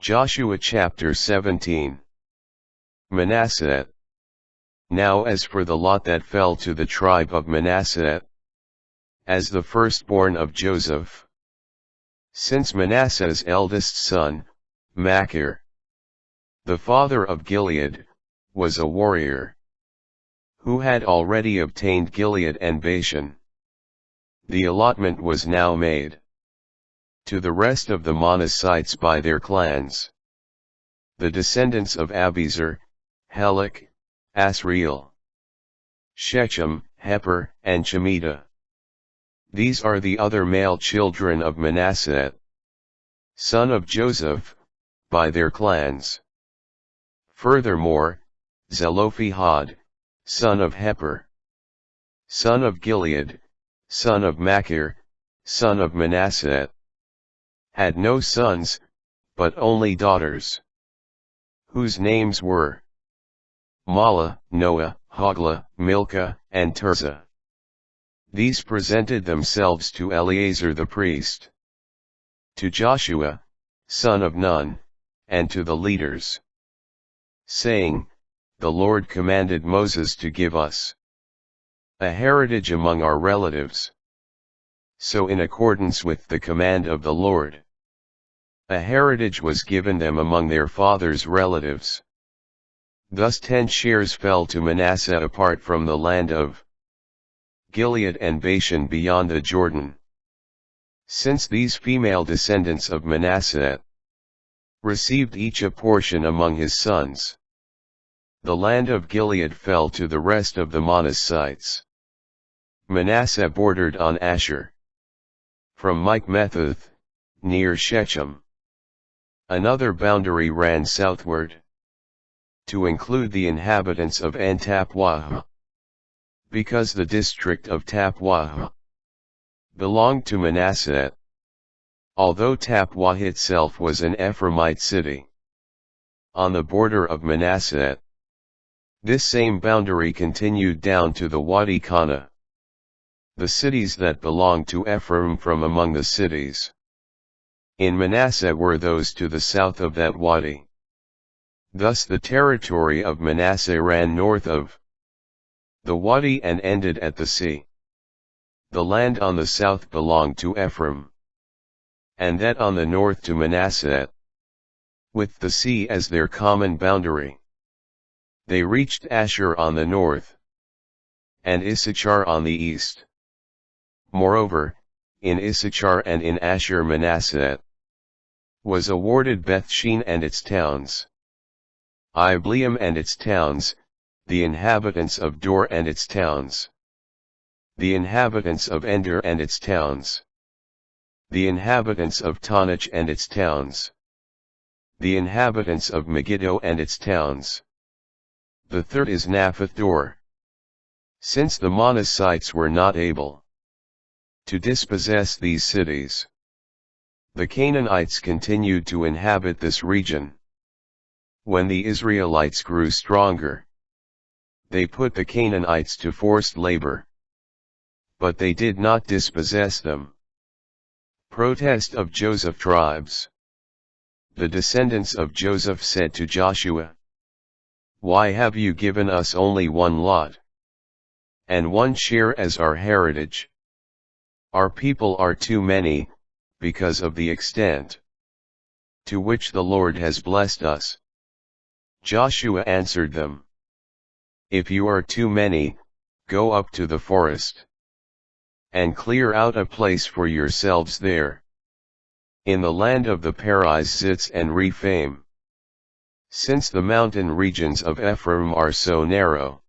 Joshua chapter 17. Manasseh. Now as for the lot that fell to the tribe of Manasseh, as the firstborn of Joseph, since Manasseh's eldest son, Machir, the father of Gilead, was a warrior, who had already obtained Gilead and Bashan, the allotment was now made to the rest of the Manassites by their clans, the descendants of Abiezer, Helek, Asriel, Shechem, Heper, and Shemitah. These are the other male children of Manasseh, son of Joseph, by their clans. Furthermore, Zelophehad, son of Heper, son of Gilead, son of Machir, son of Manasseh, had no sons, but only daughters, whose names were Mahlah, Noah, Hoglah, Milcah, and Tirzah. These presented themselves to Eleazar the priest, to Joshua, son of Nun, and to the leaders, saying, "The Lord commanded Moses to give us a heritage among our relatives." So in accordance with the command of the Lord, a heritage was given them among their father's relatives. Thus 10 shares fell to Manasseh apart from the land of Gilead and Bashan beyond the Jordan. Since these female descendants of Manasseh received each a portion among his sons, the land of Gilead fell to the rest of the Manassites. Manasseh bordered on Asher from Michmethath, near Shechem. Another boundary ran southward, to include the inhabitants of An-Tappuah, because the district of Tappuah belonged to Manasseh, although Tappuah itself was an Ephraimite city. On the border of Manasseh, this same boundary continued down to the Wadi Kana, the cities that belonged to Ephraim from among the cities in Manasseh were those to the south of that wadi. Thus the territory of Manasseh ran north of the wadi and ended at the sea. The land on the south belonged to Ephraim, and that on the north to Manasseh, with the sea as their common boundary. They reached Asher on the north, and Issachar on the east. Moreover, in Issachar and in Asher Manasseh was awarded Bethshean and its towns, Ibleam and its towns, the inhabitants of Dor and its towns, the inhabitants of Ender and its towns, the inhabitants of Tanach and its towns, the inhabitants of Megiddo and its towns. The third is Naphath Dor. Since the Manassites were not able to dispossess these cities, the Canaanites continued to inhabit this region. When the Israelites grew stronger, they put the Canaanites to forced labor, but they did not dispossess them. Protest of Joseph tribes. The descendants of Joseph said to Joshua, "Why have you given us only one lot, and one share as our heritage? Our people are too many, because of the extent to which the Lord has blessed us." Joshua answered them, "If you are too many, go up to the forest, and clear out a place for yourselves there, in the land of the Perizzites and Rephaim, since the mountain regions of Ephraim are so narrow."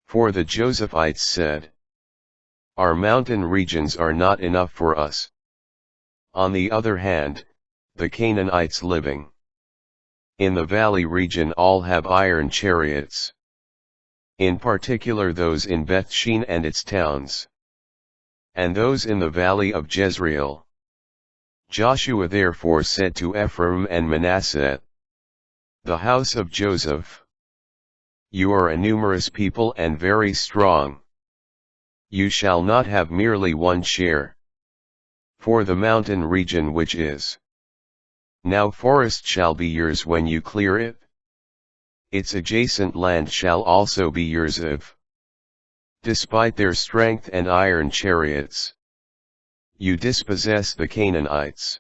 For the Josephites said, "Our mountain regions are not enough for us." On the other hand, the Canaanites living in the valley region all have iron chariots, in particular those in Bethshean and its towns, and those in the valley of Jezreel. Joshua therefore said to Ephraim and Manasseh, the house of Joseph, "You are a numerous people and very strong. You shall not have merely one share. For the mountain region which is Now forest shall be yours when you clear it. Its adjacent land shall also be yours if, despite their strength and iron chariots, you dispossess the Canaanites.